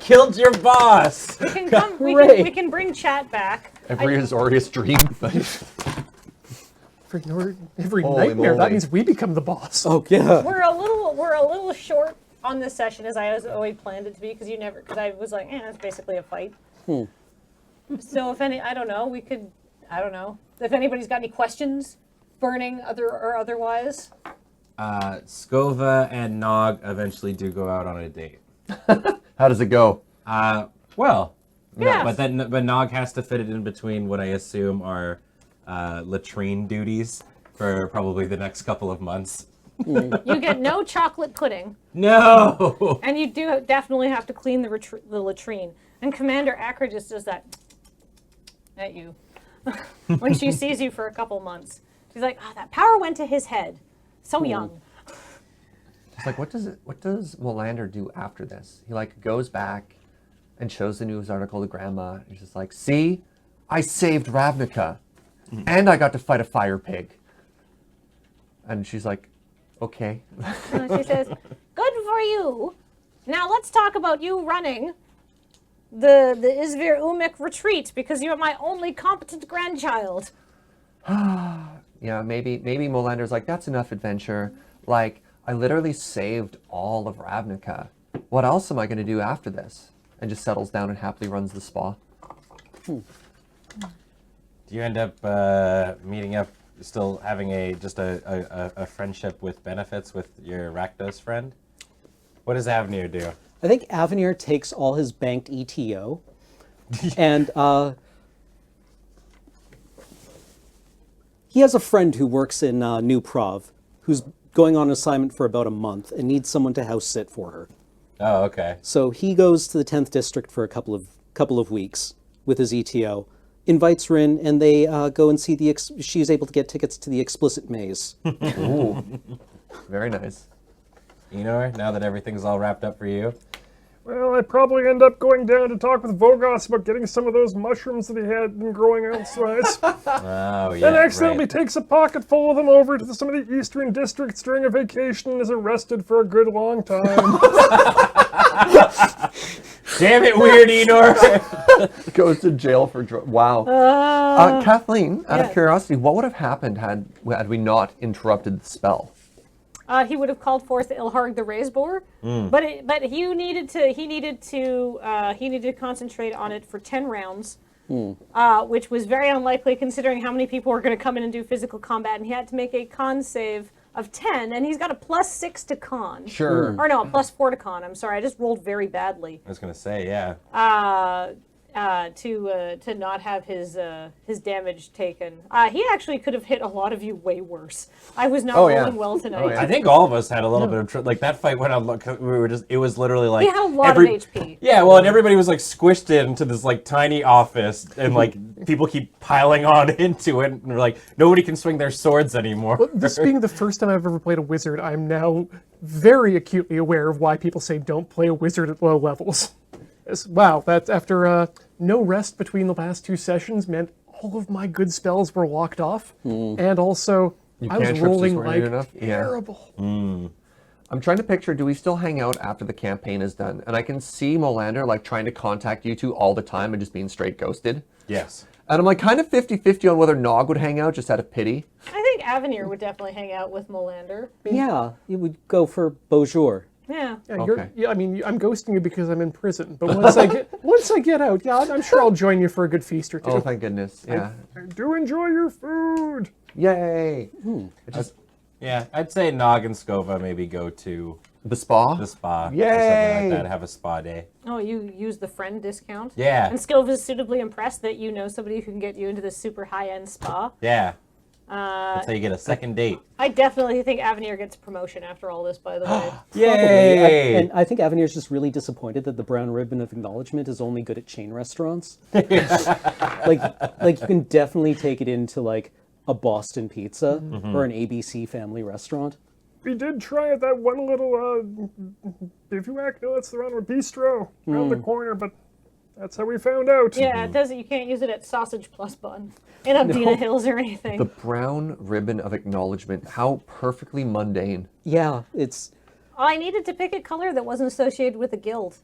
killed your boss. We can come. We can bring chat back. Every Azorius dream. Every Holy nightmare. moly. That means we become the boss. Oh yeah. We're a little short on this session as I always planned it to be because I was like, it's basically a fight. So if I don't know, if anybody's got any questions, burning or otherwise. Skova and Nog eventually do go out on a date. How does it go? Well, Yeah. but Nog has to fit it in between what I assume are latrine duties for probably the next couple of months. You get no chocolate pudding, No. and you do definitely have to clean the latrine. And Commander Akra just does that at you when she sees you for a couple months. She's like, that power went to his head. So young. It's like, what does Molander do after this? He goes back and shows the news article to Grandma. He's just like, see, I saved Ravnica, and I got to fight a fire pig. And she's like, okay. She says, good for you. Now let's talk about you running the Izvir Umik retreat because you're my only competent grandchild. Yeah, maybe Molander's like, that's enough adventure. I literally saved all of Ravnica. What else am I going to do after this? And just settles down and happily runs the spa. Do you end up meeting up, still having a friendship with benefits with your Rakdos friend? What does Avenir do? I think Avenir takes all his banked ETO, and he has a friend who works in New Prov, who's going on assignment for about a month and needs someone to house sit for her. Oh, okay. So he goes to the 10th district for a couple of weeks with his ETO, invites her in, and they go and see she's able to get tickets to the Explicit Maze. Ooh, very nice. Enor, now that everything's all wrapped up for you? Well, I'd probably end up going down to talk with Vogos about getting some of those mushrooms that he had been growing outside. Oh, yeah, And accidentally right. takes a pocket full of them over to some of the eastern districts during a vacation and is arrested for a good long time. Damn it, weird Enor! Goes to jail for Wow. Kathleen, out of curiosity, what would have happened had we not interrupted the spell? He would have called forth Ilharg the Razebore, but he needed to concentrate on it for 10 rounds, which was very unlikely considering how many people were going to come in and do physical combat, and he had to make a con save of 10, and he's got a +6 to con. Sure. Or no, a +4 to con. I'm sorry, I just rolled very badly. I was going to say, yeah. To not have his damage taken. He actually could have hit a lot of you way worse. I was not rolling well tonight. I think all of us had a little bit of that fight went on. It was literally like he had a lot of HP. Yeah, well, and everybody was squished into this tiny office, and people keep piling on into it, and they're nobody can swing their swords anymore. Well, this being the first time I've ever played a wizard, I'm now very acutely aware of why people say don't play a wizard at low levels. Wow, that's after no rest between the last 2 sessions meant all of my good spells were locked off, and also I was rolling terrible. I'm trying to picture, do we still hang out after the campaign is done? And I can see Molander trying to contact you two all the time and just being straight ghosted. Yes. And I'm kind of 50-50 on whether Nog would hang out just out of pity. I think Avenir would definitely hang out with Molander. Yeah, you would go for bonjour. Yeah. Okay. I'm ghosting you because I'm in prison. But once I get out, I'm sure I'll join you for a good feast or two. Oh, thank goodness. Yeah. I do enjoy your food. Yay. I'd say Nog and Skova maybe go to The spa? the spa. Yay! Or something like that. Have a spa day. Oh, you use the friend discount? Yeah. And Skilv is suitably impressed that you know somebody who can get you into this super high-end spa. Yeah. That's how you get a second date. I definitely think Avenir gets promotion after all this, by the way. Yay! And I think Avenir's just really disappointed that the brown ribbon of acknowledgement is only good at chain restaurants. like you can definitely take it into a Boston Pizza or an ABC family restaurant. We did try at that one little bivouac. No, that's the wrong one. Bistro around the corner, but that's how we found out. Yeah, it doesn't. You can't use it at Sausage Plus Bun in Abdina Hills or anything. The brown ribbon of acknowledgement. How perfectly mundane. Yeah, it's... I needed to pick a color that wasn't associated with a guild.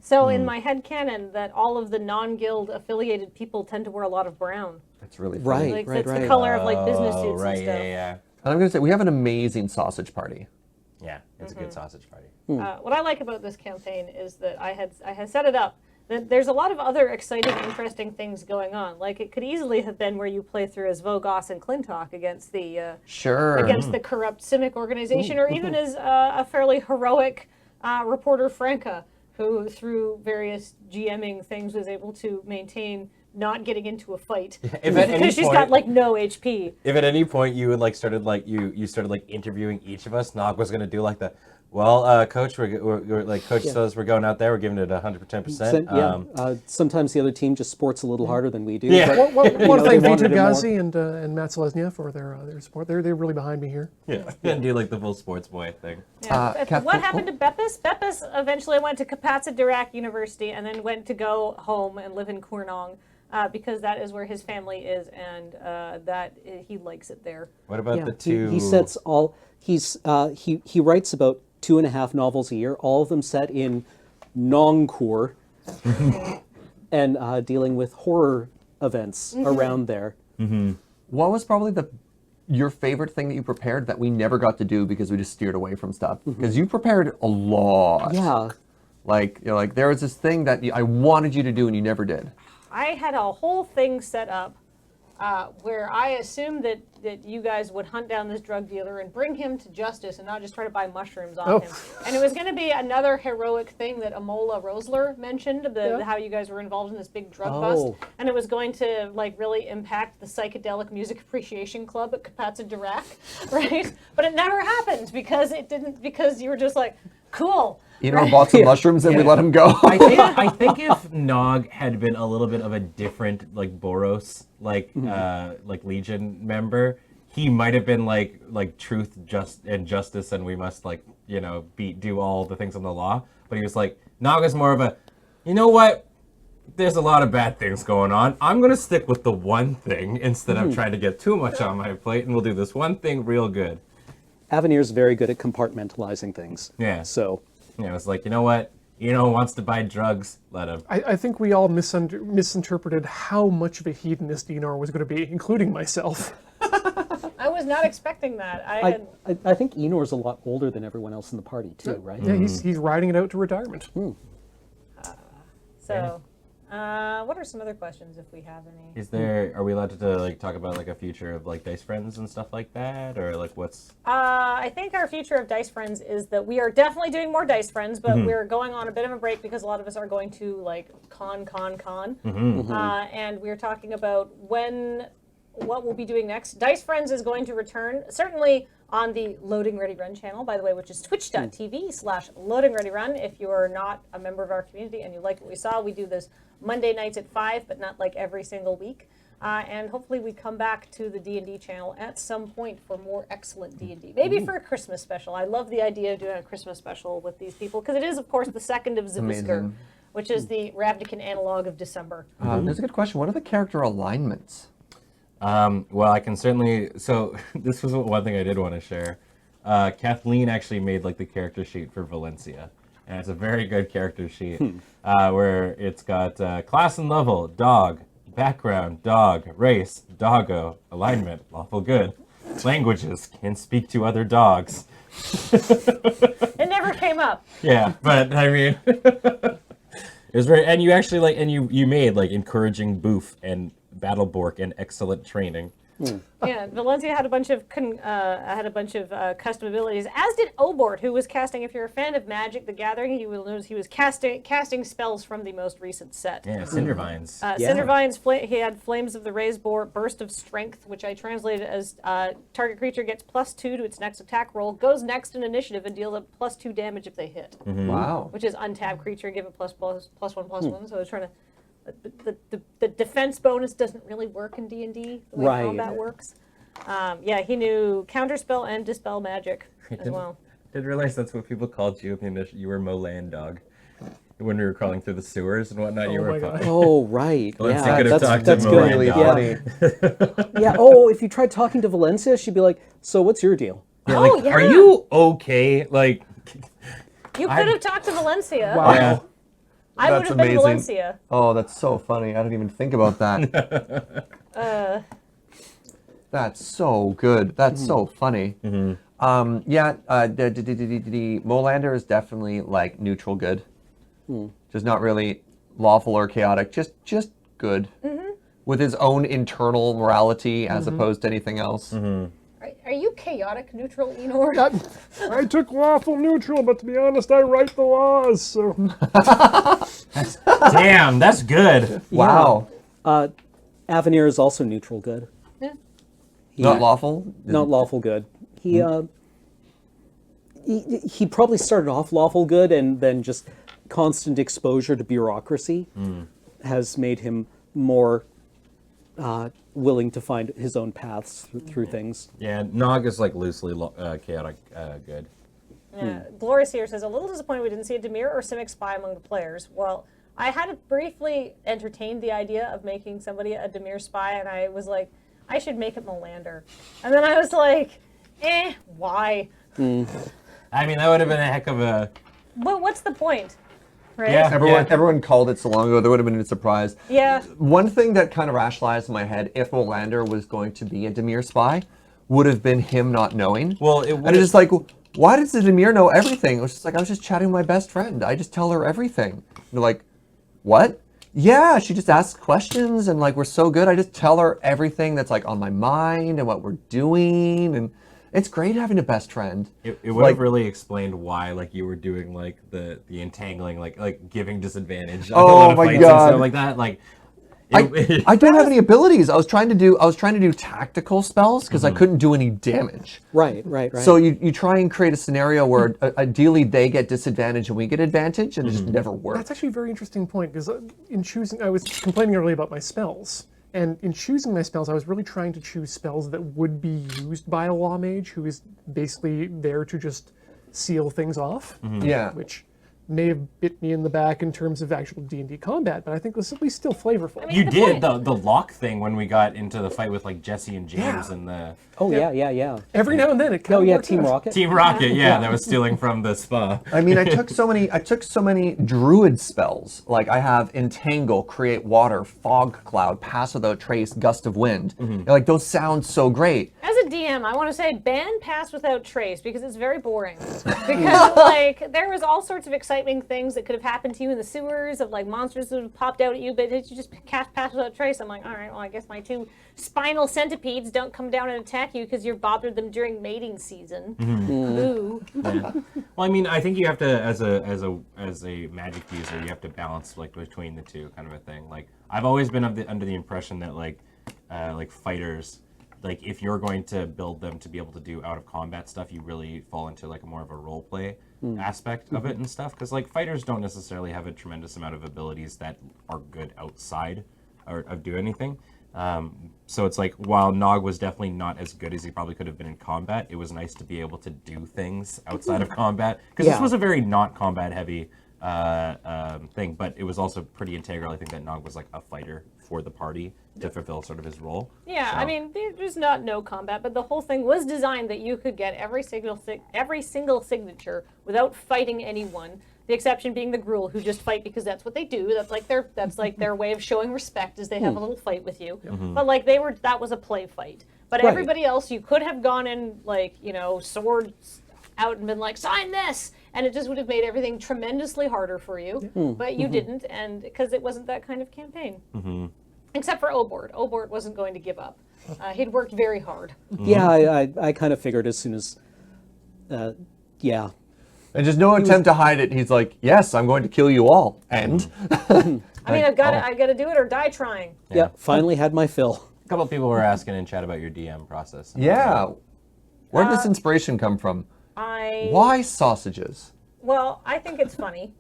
So in my head canon, that all of the non-guild affiliated people tend to wear a lot of brown. That's really funny. Right. Like that's the color of like business Oh, suits right, and stuff. yeah. And I'm going to say, we have an amazing sausage party. Yeah, it's a good sausage party. What I like about this campaign is that I had set it up that there's a lot of other exciting, interesting things going on. Like it could easily have been where you play through as Vogos and Clintock against the against the corrupt Simic organization, or even as a fairly heroic reporter Franca, who through various GMing things was able to maintain not getting into a fight If at any because she's point- got like no HP. If at any point you would started interviewing each of us, Nog was gonna do like the, well, Coach, we're like Coach says we're going out there, we're giving it 110%. Sometimes the other team just sports a little harder than we do. Yeah. but, Well, you know, want to they thank wanted Vito it more. Ghazi and Matt Selesnya for their support. They're really behind me here. Yeah, and do like the full sports boy thing. Yeah. Kathleen- What happened to Beppis? Beppis eventually went to Kapatsa Dirac University and then went to go home and live in Kurnong because that is where his family is, and that he likes it there. What about Yeah, the two? He sets all. He writes about 2.5 novels a year, all of them set in Nongkur, and dealing with horror events around there. What was probably your favorite thing that you prepared that we never got to do because we just steered away from stuff? Because you prepared a lot. Yeah. Like, you know, like there was this thing that I wanted you to do and you never did. I had a whole thing set up where I assumed that you guys would hunt down this drug dealer and bring him to justice and not just try to buy mushrooms off him. And it was going to be another heroic thing that Amola Rosler mentioned, how you guys were involved in this big drug bust. And it was going to like really impact the Psychedelic Music Appreciation Club at Kapatsa Dirac, right? But it never happened because you were just like, cool. Enor bought some mushrooms and we let him go. I think if Nog had been a little bit of a different like Boros like Legion member, he might have been like truth, justice, and we must do all the things on the law. But he was like, Nog is more of a, you know what? There's a lot of bad things going on. I'm gonna stick with the one thing instead of trying to get too much on my plate, and we'll do this one thing real good. Avenir's very good at compartmentalizing things. Yeah. So. Yeah, it's like, you know what? Eno wants to buy drugs, let him. I think we all misinterpreted how much of a hedonist Enor was going to be, including myself. I was not expecting that. I think Enor's a lot older than everyone else in the party too, right? Yeah, he's riding it out to retirement. So, what are some other questions if we have any? Are we allowed to talk about a future of Dice Friends and stuff like that, or what's? I think our future of Dice Friends is that we are definitely doing more Dice Friends, but we're going on a bit of a break because a lot of us are going to con. And we're talking about what we'll be doing next. Dice Friends is going to return, certainly on the Loading Ready Run channel, by the way, which is twitch.tv/LoadingReadyRun. If you are not a member of our community and you like what we saw, we do this Monday nights at 5, but not every single week. And hopefully we come back to the D&D channel at some point for more excellent D&D. Maybe for a Christmas special. I love the idea of doing a Christmas special with these people, because it is, of course, the 2nd of Zivisker, which is the Ravnican analog of December. There's a good question. What are the character alignments? Well, I can certainly. So this was one thing I did want to share. Kathleen actually made the character sheet for Valencia, and it's a very good character sheet where it's got class and level, dog, background, dog, race, doggo, alignment, lawful good, languages, can speak to other dogs. It never came up. Yeah, but I mean, it was very. And you actually you made encouraging boof and battle bork and excellent training. Yeah, Valencia had a bunch of custom abilities, as did Obort, who was casting. If you're a fan of Magic: The Gathering, you will notice he was casting spells from the most recent set. Yeah, Cindervines. Cindervines. He had Flames of the Raised Boar, Burst of Strength, which I translated as target creature gets +2 to its next attack roll, goes next in initiative, and deals +2 damage if they hit. Wow. Which is untapped creature, give it +1/+1. So I was trying to. The defense bonus doesn't really work in D&D the way combat works. Yeah, he knew counterspell and dispel magic as well. Didn't realize that's what people called you. You were Molan Dog. When we were crawling through the sewers and whatnot, you were. my God. Oh, right. Valencia Yeah, could have talked to that's Molan good. Really Dog. funny. Yeah. Oh, if you tried talking to Valencia, she'd be like, "So what's your deal?" Yeah, Oh, yeah. Are you okay? You could have talked to Valencia. Wow. Yeah. I would That's have been amazing. Valencia. Oh, that's so funny. I didn't even think about that. That's so good. That's so funny. Yeah, Molander is definitely like neutral good. Just not really lawful or chaotic. Just good. With his own internal morality as opposed to anything else. Are you chaotic neutral, Enor? I took lawful neutral, but to be honest, I write the laws, so... Damn, that's good. Wow. Avenir is also neutral good. Yeah. Not lawful? Not lawful good. He probably started off lawful good, and then just constant exposure to bureaucracy has made him more willing to find his own paths through things. Yeah, Nog is like loosely chaotic good. Yeah. Glorious here says, a little disappointed we didn't see a Demir or Simic spy among the players. Well, I had briefly entertained the idea of making somebody a Demir spy, and I was like, I should make it Molander. And then I was like, why? I mean, that would have been a heck of a... But what's the point? Right? Yeah. Everyone called it so long ago, there would have been a surprise. Yeah. One thing that kind of rationalized in my head, if Molander was going to be a Demir spy, would have been him not knowing. Well, it And would it's just like, why does the Demir know everything? It was just like, I was just chatting with my best friend. I just tell her everything. And they're like, what? Yeah, she just asks questions, and like, we're so good. I just tell her everything that's like on my mind and what we're doing, and it's great having a best friend. It would have really explained why, like, you were doing like the entangling, like giving disadvantage. On a lot of my fights and God. stuff like that. Like, I don't have any abilities. I was trying to do tactical spells because I couldn't do any damage. Right. So you try and create a scenario where ideally they get disadvantage and we get advantage, and it just never works. That's actually a very interesting point, because in choosing, I was complaining earlier about my spells. And in choosing my spells, I was really trying to choose spells that would be used by a law mage who is basically there to just seal things off. Yeah. Which may have bit me in the back in terms of actual D&D combat, but I think this is at least still flavorful. I mean, you the did point- the lock thing when we got into the fight with like Jesse and James and the Oh yeah. Every now and then it kind Oh of yeah, works Team out. Rocket. Team Rocket. Yeah, that was stealing from the spa. I mean, I took so many druid spells. Like I have entangle, create water, fog cloud, pass without trace, gust of wind. Like those sound so great. As a DM, I want to say ban pass without trace, because it's very boring. Because like there was all sorts of exciting things that could have happened to you in the sewers, of like monsters that have popped out at you, but if you just cast pass without trace, I'm like, all right, well, I guess my two spinal centipedes don't come down and attack you because you've bothered them during mating season. Ooh. Yeah. Well, I mean, I think you have to, as a magic user, you have to balance like between the two, kind of a thing. Like I've always been under the impression that like fighters, like if you're going to build them to be able to do out of combat stuff, you really fall into like more of a role play aspect of it and stuff. Because like fighters don't necessarily have a tremendous amount of abilities that are good outside or of do anything. So it's like, while Nog was definitely not as good as he probably could have been in combat, it was nice to be able to do things outside of combat. Because this was a very not combat heavy thing, but it was also pretty integral. I think that Nog was like a fighter for the party to fulfill sort of his role. Yeah, So- I mean, there's not no combat, but the whole thing was designed that you could get every single signature without fighting anyone. The exception being the Gruul, who just fight because that's what they do. That's like their way of showing respect, is they have a little fight with you. But like that was a play fight. But Right. everybody else, you could have gone in like, swords out and been like, sign this, and it just would have made everything tremendously harder for you. But you didn't, and because it wasn't that kind of campaign. Except for Obord. Obord wasn't going to give up. He'd worked very hard. Yeah, I kind of figured as soon as, yeah. And just no attempt to hide it. He's like, yes, I'm going to kill you all. And I mean, I gotta do it or die trying. Yeah, finally had my fill. A couple of people were asking in chat about your DM process. yeah. Where did this inspiration come from? Why sausages? Well, I think it's funny.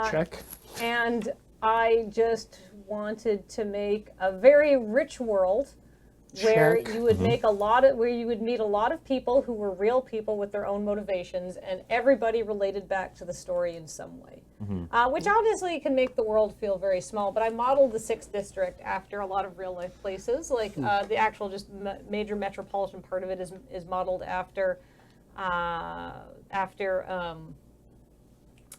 Check. And I just wanted to make a very rich world where Check. you would make where you would meet a lot of people who were real people with their own motivations, and everybody related back to the story in some way. Which obviously can make the world feel very small, but I modeled the 6th district after a lot of real life places. Like the actual just major metropolitan part of it is modeled after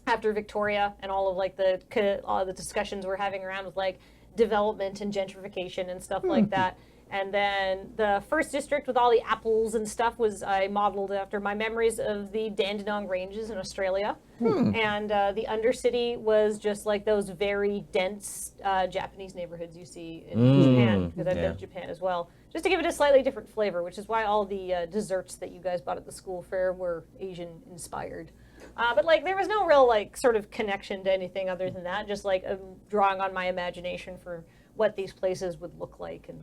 after Victoria and all of like the discussions we're having around with like development and gentrification and stuff like that. And then the first district with all the apples and stuff was I modeled after my memories of the Dandenong Ranges in Australia. And the Undercity was just like those very dense Japanese neighborhoods you see in Japan, because I've been to Japan as well. Just to give it a slightly different flavor, which is why all the desserts that you guys bought at the school fair were Asian inspired. But like there was no real like sort of connection to anything other than that, just like drawing on my imagination for what these places would look like and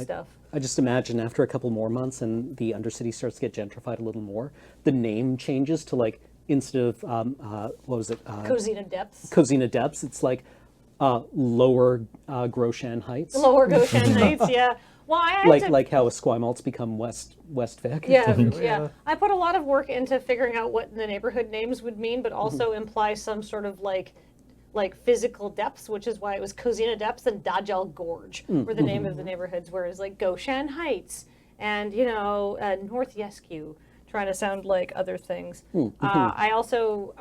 stuff. I just imagine after a couple more months and the Undercity starts to get gentrified a little more, the name changes to like, instead of, what was it? Cozina Depths. Cozina Depths, it's like Lower Groshan Heights. Lower Goshen Heights, yeah. Well, I had to, like how Esquimalt's become West Vic. yeah. I put a lot of work into figuring out what the neighborhood names would mean, but also imply some sort of like physical depths, which is why it was Cozina Depths and Dajjal Gorge were the name of the neighborhoods, whereas like Goshen Heights and, North Yescu, trying to sound like other things. I also,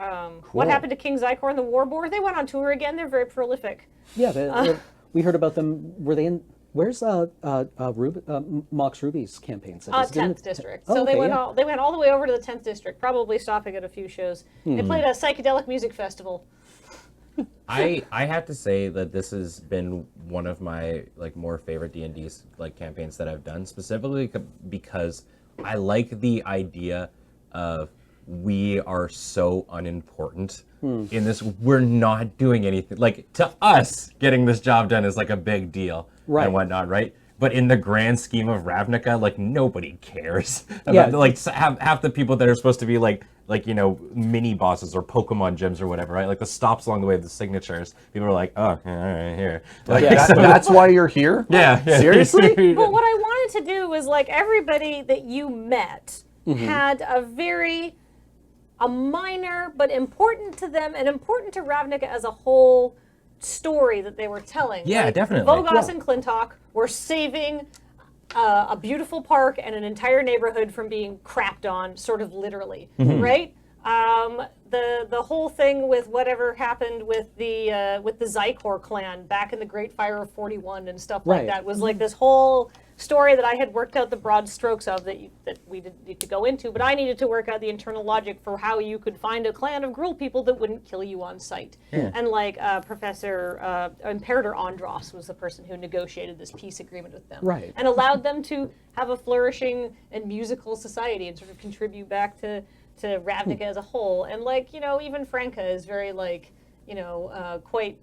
what happened to King Zykor and the War Boar? They went on tour again. They're very prolific. Yeah, we heard about them. Were they in? Where's Mox Ruby's campaign set? 10th district. So they went all the way over to the 10th district, probably stopping at a few shows. They played a psychedelic music festival. I have to say that this has been one of my like more favorite D&D like campaigns that I've done, specifically because I like the idea of we are so unimportant in this. We're not doing anything. Like to us, getting this job done is like a big deal and whatnot, right? But in the grand scheme of Ravnica, like nobody cares about like half the people that are supposed to be like mini bosses or Pokemon gyms or whatever, right? Like the stops along the way, the signatures. People are like, oh, yeah, all right, here. Like, that's why you're here? Yeah. Seriously? But what I wanted to do was like everybody that you met had a minor but important to them and important to Ravnica as a whole story that they were telling. Yeah, like, definitely. Vogos and Clintock were saving a beautiful park and an entire neighborhood from being crapped on, sort of literally, right? The whole thing with whatever happened with the Zykor clan back in the Great Fire of 41 and stuff like that was like this whole story that I had worked out the broad strokes of that we didn't need to go into, but I needed to work out the internal logic for how you could find a clan of Gruul people that wouldn't kill you on sight. And like Professor Imperator Andros was the person who negotiated this peace agreement with them, and allowed them to have a flourishing and musical society and sort of contribute back to Ravnica as a whole. And like even Franca is very like quite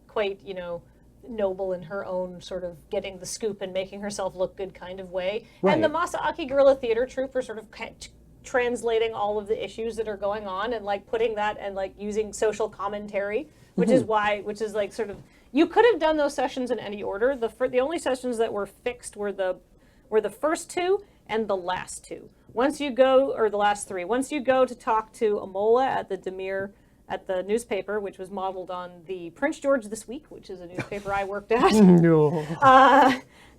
noble in her own sort of getting the scoop and making herself look good kind of way. And the Masaaki Guerrilla Theater Troupe are sort of translating all of the issues that are going on and like putting that and like using social commentary, which is like sort of, you could have done those sessions in any order. The only sessions that were fixed were the first two and the last two. Once you go, or the last three, once you go to talk to Amola at the Demir at the newspaper, which was modeled on the Prince George This Week, which is a newspaper I worked at.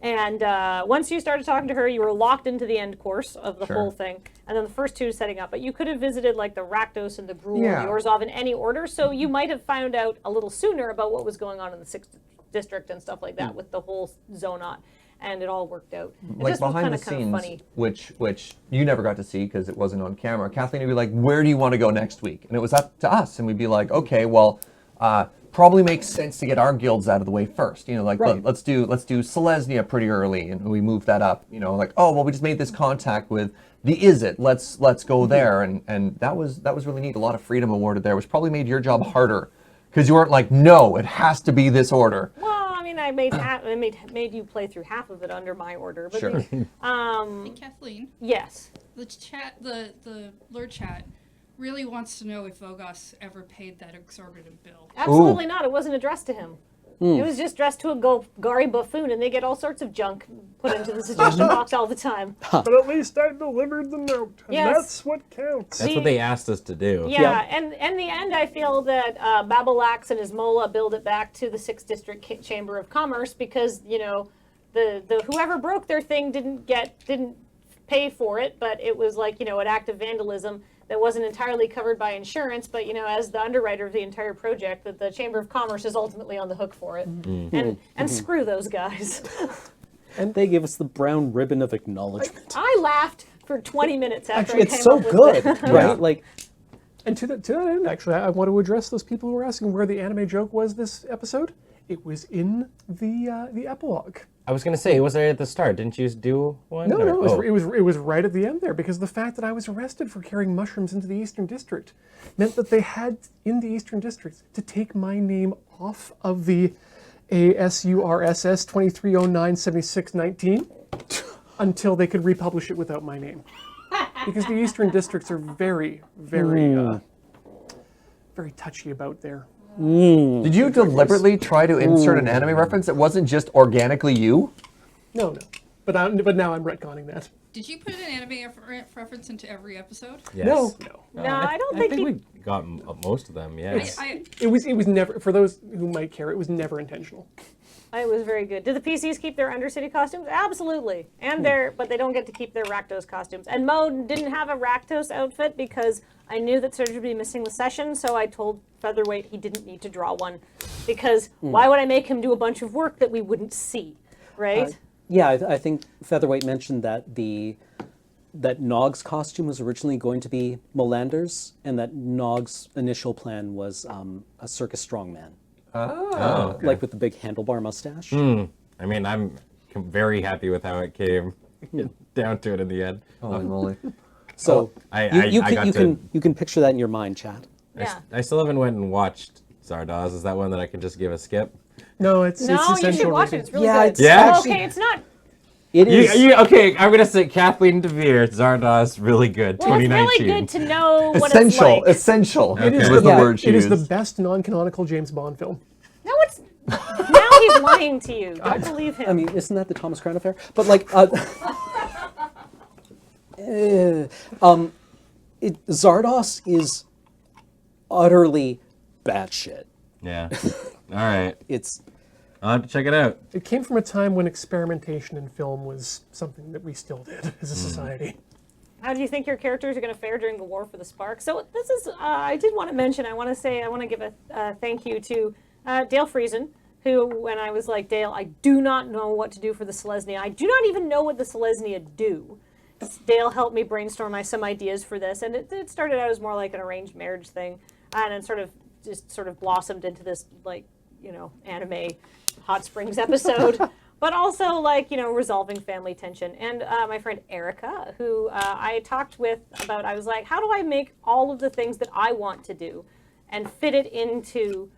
And once you started talking to her, you were locked into the end course of the whole thing. And then the first two setting up. But you could have visited like the Rakdos and the Gruul and the Orzhov in any order, so you might have found out a little sooner about what was going on in the 6th district and stuff like that with the whole Zonot. And it all worked out. It like just was behind the kind of scenes, funny. which you never got to see because it wasn't on camera. Kathleen would be like, "Where do you want to go next week?" And it was up to us, and we'd be like, "Okay, well, probably makes sense to get our guilds out of the way first. Let's do Selesnya pretty early, and we move that up. Like, oh well, we just made this contact with the Izzet. Let's go there, and that was really neat. A lot of freedom awarded there, which probably made your job harder because you weren't like, no, it has to be this order. I made you play through half of it under my order. But Sure. Hey, Kathleen, yes. the lure chat really wants to know if Vogos ever paid that exorbitant bill. Absolutely not. It wasn't addressed to him. It was just addressed to a Golgari buffoon, and they get all sorts of junk put into the suggestion box all the time. But at least I delivered the note, and Yes. that's what counts. That's what they asked us to do. Yeah, and in the end, I feel that Babalax and Ismola build it back to the 6th District Chamber of Commerce because the whoever broke their thing didn't pay for it, but it was like an act of vandalism that wasn't entirely covered by insurance, but as the underwriter of the entire project, that the Chamber of Commerce is ultimately on the hook for it. And screw those guys. And they give us the brown ribbon of acknowledgement. I laughed for 20 minutes after I It's came so up with good, it. right? Like, And to that end, actually, I want to address those people who were asking where the anime joke was this episode. It was in the epilogue. I was going to say, it was there at the start. Didn't you do one? No, or- no, oh. it was right at the end there, because the fact that I was arrested for carrying mushrooms into the Eastern District meant that they had, in the Eastern District, to take my name off of the ASURSS 23097619 until they could republish it without my name. Because the Eastern Districts are very, very, very touchy about their... Did you deliberately try to insert an anime reference that wasn't just organically you? No. But now I'm retconning that. Did you put an anime reference into every episode? Yes. No. No, I don't I think, think we got most of them, yes. It was never, for those who might care, it was never intentional. it was very good. Did the PCs keep their Undercity costumes? Absolutely. And but they don't get to keep their Rakdos costumes. And Mo didn't have a Rakdos outfit because I knew that Serge would be missing the session, so I told Featherweight he didn't need to draw one. Because why would I make him do a bunch of work that we wouldn't see, right? yeah, I think Featherweight mentioned that that Nog's costume was originally going to be Molander's, and that Nog's initial plan was a circus strongman, Oh. like with the big handlebar mustache. I mean, I'm very happy with how it came down to it in the end. Holy moly. So you got can picture that in your mind, chat. Yeah. I still haven't went and watched Zardoz. Is that one that I can just give a skip? No, it's No, you essential should watch it. reading. It's really Yeah, good. it's Yeah? Oh, actually- okay, it's not. It is. Okay, I'm gonna say Kathleen DeVere, Zardoz, really good. Well, it's 2019. really good to know what Essential. it's like. Essential. It is was the, the word she it is the used. best non-canonical James Bond film. No, it's. Now he's lying to you. Don't believe him. I mean, isn't that the Thomas Crown affair? But like, Zardoz is utterly batshit. Yeah. All right. It's I'll have to check it out. It came from a time when experimentation in film was something that we still did as a society. How do you think your characters are going to fare during the War for the Spark? So this is, I did want to mention, I want to give a thank you to Dale Friesen, who, when I was like, Dale, I do not know what to do for the Selesnya. I do not even know what the Selesnya do. Dale helped me brainstorm some ideas for this, and it started out as more like an arranged marriage thing, and it sort of blossomed into this, like, anime Hot Springs episode. But also, like, resolving family tension. And my friend Erica, who I talked with about, I was like, how do I make all of the things that I want to do and fit it into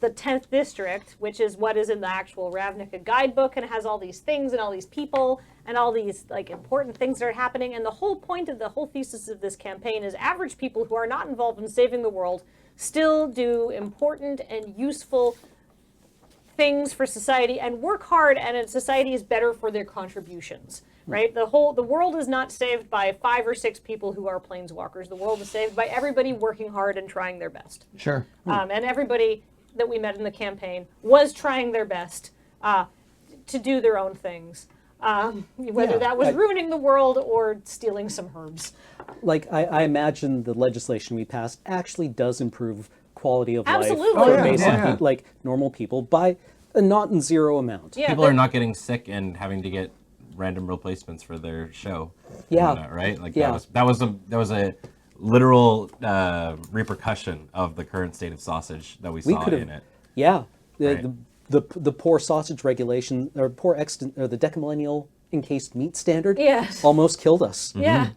the 10th district, which is what is in the actual Ravnica guidebook, and it has all these things and all these people and all these, like, important things that are happening. And the whole point of the whole thesis of this campaign is average people who are not involved in saving the world still do important and useful things for society and work hard, and society is better for their contributions, right? The world is not saved by 5 or 6 people who are planeswalkers. The world is saved by everybody working hard and trying their best. Sure. And everybody that we met in the campaign was trying their best to do their own things, whether that was ruining the world or stealing some herbs. like I imagine the legislation we passed actually does improve quality of Absolutely. life for Oh, basic yeah. like normal people by a not in zero amount. Yeah, People are not getting sick and having to get random replacements for their show. Yeah. And whatnot, right? Like Yeah. that was a literal repercussion of the current state of sausage that we saw could have- in it. Yeah. Right. The poor sausage regulation or the decamillennial encased meat standard Yes. almost killed us. Yeah.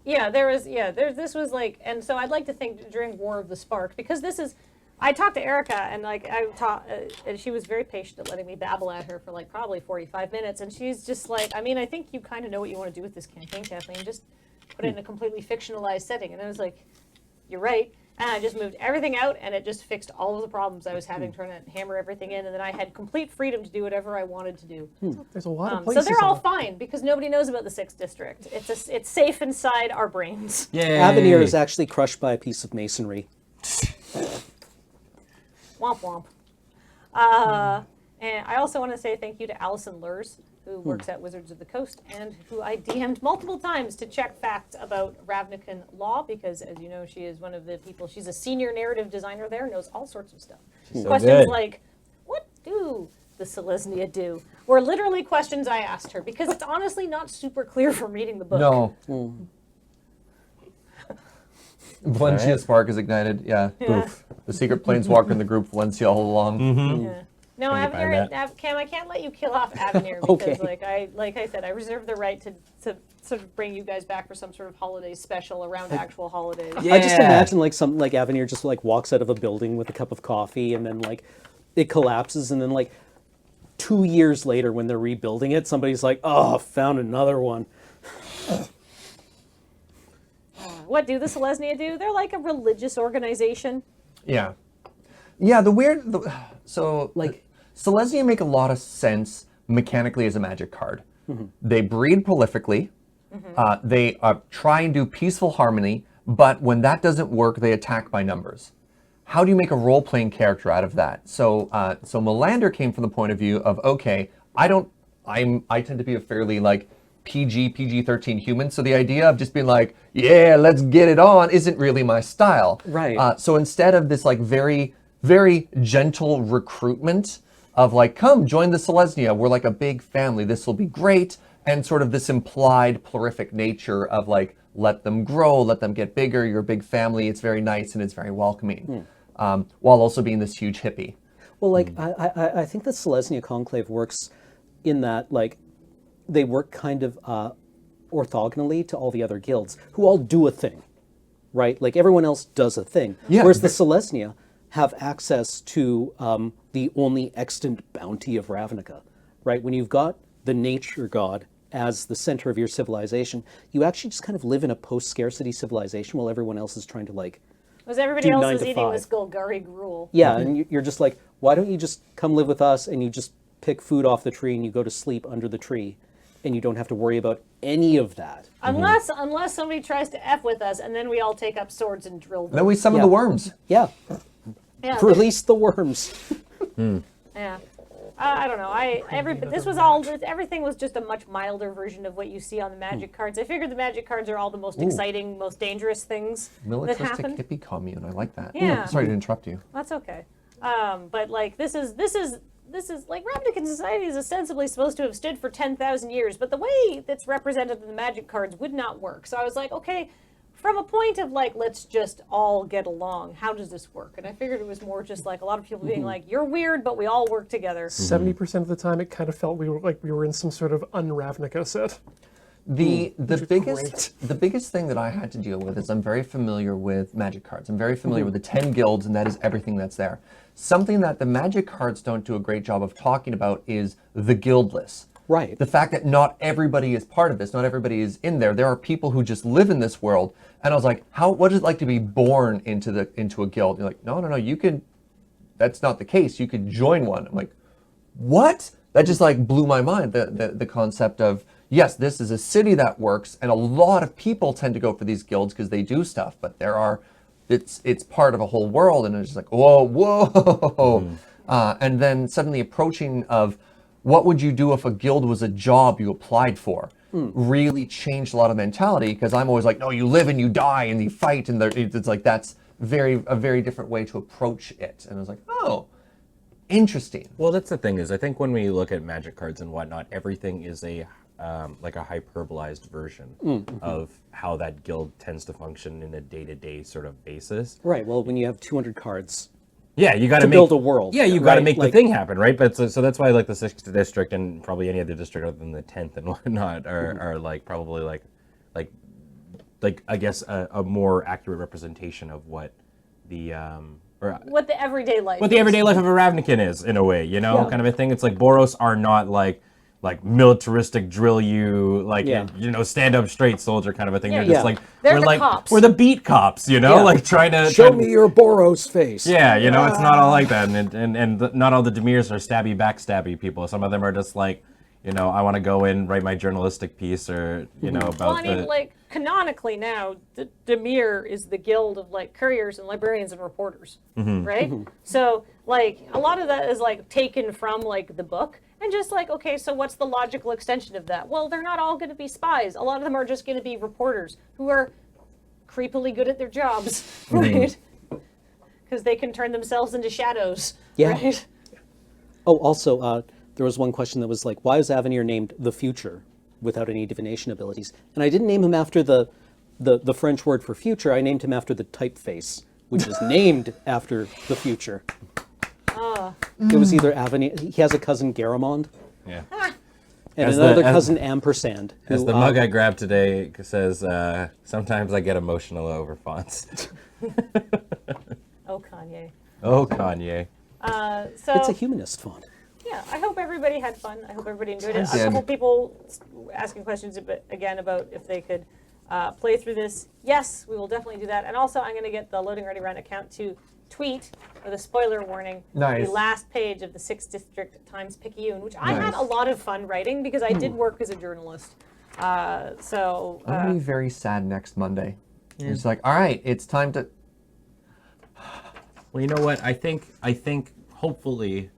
This was like, and so I'd like to think during War of the Spark, because this is, I talked to Erica, and like and she was very patient at letting me babble at her for like probably 45 minutes, and she's just like, I mean, I think you kind of know what you want to do with this campaign, Kathleen, just put it in a completely fictionalized setting. And I was like, you're right. And I just moved everything out, and it just fixed all of the problems I was having trying to hammer everything in, and then I had complete freedom to do whatever I wanted to do. There's a lot of So places. they're all on- fine because nobody knows about the 6th district. It's safe inside our brains. Yay! Avenir is actually crushed by a piece of masonry. Womp womp. And I also want to say thank you to Allison Lurs, who works at Wizards of the Coast and who I DM'd multiple times to check facts about Ravnican law because, as you know, she is one of the people, she's a senior narrative designer there, knows all sorts of stuff. so Questions good. like, what do the Selesnya do? Were literally questions I asked her because it's honestly not super clear from reading the book. No. Valencia spark is ignited. Yeah. Oof. The secret planeswalker in the group, Valencia all along. Yeah. No, Can you find Avenir, Cam, I can't let you kill off Avenir because, Okay. like I said, I reserve the right to sort of bring you guys back for some sort of holiday special around actual holidays. Yeah. I just imagine like some like Avenir just like walks out of a building with a cup of coffee and then like it collapses and then like 2 years later when they're rebuilding it, somebody's like, "Oh, found another one." What do the Selesnya do? They're like a religious organization. Yeah. Yeah, so like Selesnya make a lot of sense mechanically as a magic card. They breed prolifically. They try and do peaceful harmony, but when that doesn't work, they attack by numbers. How do you make a role-playing character out of that? So Melander came from the point of view of, okay, I tend to be a fairly like PG-13 human, so the idea of just being like, yeah, let's get it on isn't really my style. Right. So instead of this like very, very gentle recruitment of like, come join the Selesnya, we're like a big family, this will be great, and sort of this implied plurific nature of like, let them grow, let them get bigger, you're a big family, it's very nice and it's very welcoming, while also being this huge hippie. Well, like I think the Selesnya Conclave works in that like they work kind of orthogonally to all the other guilds who all do a thing, right? Like everyone else does a thing. Yeah, Whereas the Selesnya have access to the only extant bounty of Ravnica, right? When you've got the nature god as the center of your civilization, you actually just kind of live in a post-scarcity civilization while everyone else is trying to like, Because everybody Do else 9 is to eating 5. this Golgari gruel. yeah, and you're just like, why don't you just come live with us and you just pick food off the tree and you go to sleep under the tree and you don't have to worry about any of that. Unless somebody tries to F with us and then we all take up swords and drill them. Then we summon Yeah. the worms. Yeah, Yeah, release the worms. yeah. I don't know. Everything was just a much milder version of what you see on the Magic cards. I figured the Magic cards are all the most exciting, most dangerous things that Militaristic happened. hippie commune, I like that. Yeah. Sorry to interrupt you. That's okay. But like this is like Ravnican society is ostensibly supposed to have stood for 10,000 years, but the way that's represented in the Magic cards would not work. So I was like, okay, from a point of like, let's just all get along. How does this work? And I figured it was more just like a lot of people being like, you're weird, but we all work together. 70% of the time, it kind of felt we were in some sort of un-Ravnica set. The is biggest thing that I had to deal with is I'm very familiar with Magic cards. I'm very familiar with the 10 guilds, and that is everything that's there. Something that the Magic cards don't do a great job of talking about is the guildless. Right. The fact that not everybody is part of this, not everybody is in there. There are people who just live in this world. And I was like, what is it like to be born into a guild? And you're like, no, you can, that's not the case. You could join one. I'm like, what? That just like blew my mind, the concept of, yes, this is a city that works, and a lot of people tend to go for these guilds because they do stuff, but it's part of a whole world, and it's just like, whoa. And then suddenly approaching of, what would you do if a guild was a job you applied for? Really changed a lot of mentality, because I'm always like, no, you live and you die and you fight, and it's like that's a very different way to approach it. And I was like, oh, interesting. Well, that's the thing is, I think when we look at Magic cards and whatnot, everything is like a hyperbolized version of how that guild tends to function in a day-to-day sort of basis. Right. Well, when you have 200 cards, Yeah, you got to build a world. Yeah, you got to right? make Like- the thing happen, right? But so that's why like the 6th district and probably any other district other than the 10th and whatnot are like probably like I guess a more accurate representation of what the What the everyday life what the is. everyday life of a Ravnican is, in a way, you know, Yeah. kind of a thing. It's like Boros are not like militaristic, drill you, like Yeah. stand up straight soldier kind of a thing. Yeah, They're yeah. just like They're we're the like cops. we're the beat cops, you know, Yeah. like trying to your Boros face. Yeah, you know, it's not all like that, and not all the Demirs are stabby backstabby people. Some of them are just like, you know, I want to go in, write my journalistic piece, or you know about Well, I mean, like canonically now, the Demir is the guild of like couriers and librarians and reporters, right? So like a lot of that is like taken from like the book, And just like, okay, so what's the logical extension of that? Well, they're not all going to be spies. A lot of them are just going to be reporters who are creepily good at their jobs, right? Because they can turn themselves into shadows, right? Oh, also, there was one question that was like, why is Avenir named the Future without any divination abilities? And I didn't name him after the French word for future. I named him after the typeface, which is named after the future. It was either Avenir. He has a cousin Garamond. Yeah. And As another the- as- cousin Ampersand. As who, the mug I grabbed today says, sometimes I get emotional over fonts. Oh, Kanye. Oh, Kanye. So it's a humanist font. yeah, I hope everybody had fun. I hope everybody enjoyed it. I A did. couple people asking questions again about if they could play through this. Yes, we will definitely do that. And also, I'm going to get the Loading Ready Run account to tweet with a spoiler warning Nice. the last page of the 6th District Times Picayune, which I had Nice. a lot of fun writing because I did work as a journalist. I'm gonna be very sad next Monday. It's like, all right, it's time to. Well, you know what? I think hopefully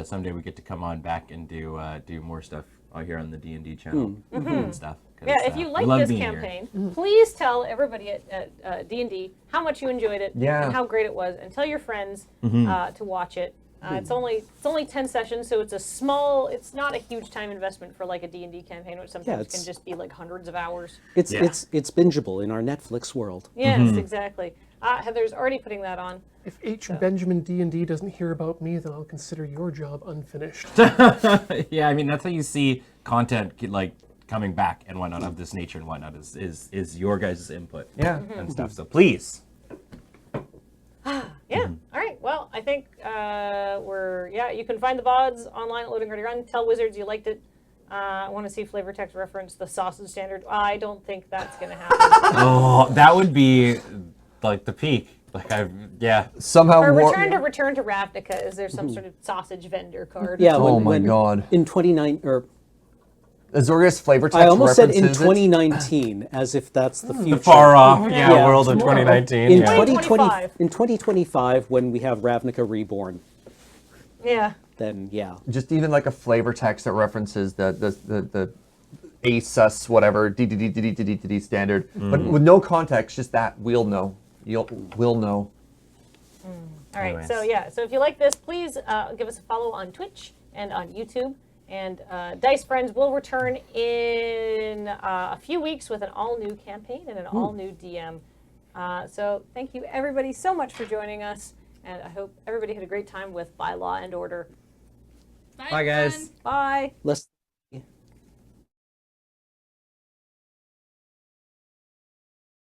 someday we get to come on back and do more stuff here on the D&D channel and stuff. 'cause, Yeah, if you we like love this being here. campaign, please tell everybody at D&D how much you enjoyed it Yeah. and how great it was, and tell your friends to watch it. It's only 10 sessions, so it's not a huge time investment for like a D&D campaign, which sometimes it's- can just be like hundreds of hours. It's Yeah. it's bingeable in our Netflix world. Yes, exactly. Heather's already putting that on. If H. Benjamin D&D doesn't hear about me, then I'll consider your job unfinished. Yeah, I mean that's how you see content like coming back and whatnot of this nature and whatnot is your guys' input Yeah. and stuff. So please. Yeah. All right. Well, I think you can find the VODs online at Loading Ready Run. Tell Wizards you liked it. I want to see flavor text reference the sausage standard. I don't think that's going to happen. Oh, that would be like the peak. Like Somehow. Or War- return to Ravnica. Is there some sort of sausage vendor card? Yeah. Oh my God. In 29 or Azorius flavor text I almost said in references it. 2019, as if that's the future. far off. Yeah, Yeah. world of 2019. In yeah. 2025. in 2025, when we have Ravnica Reborn, Yeah. then yeah. Just even like a flavor text that references the ASUS whatever DDD standard, but with no context, just that we'll know. We'll know. All right. Anyways. So if you like this, please give us a follow on Twitch and on YouTube. And Dice Friends will return in a few weeks with an all-new campaign and an all-new DM. So thank you, everybody, so much for joining us. And I hope everybody had a great time with Bylaw and Order. Bye, guys. everyone. Bye. Less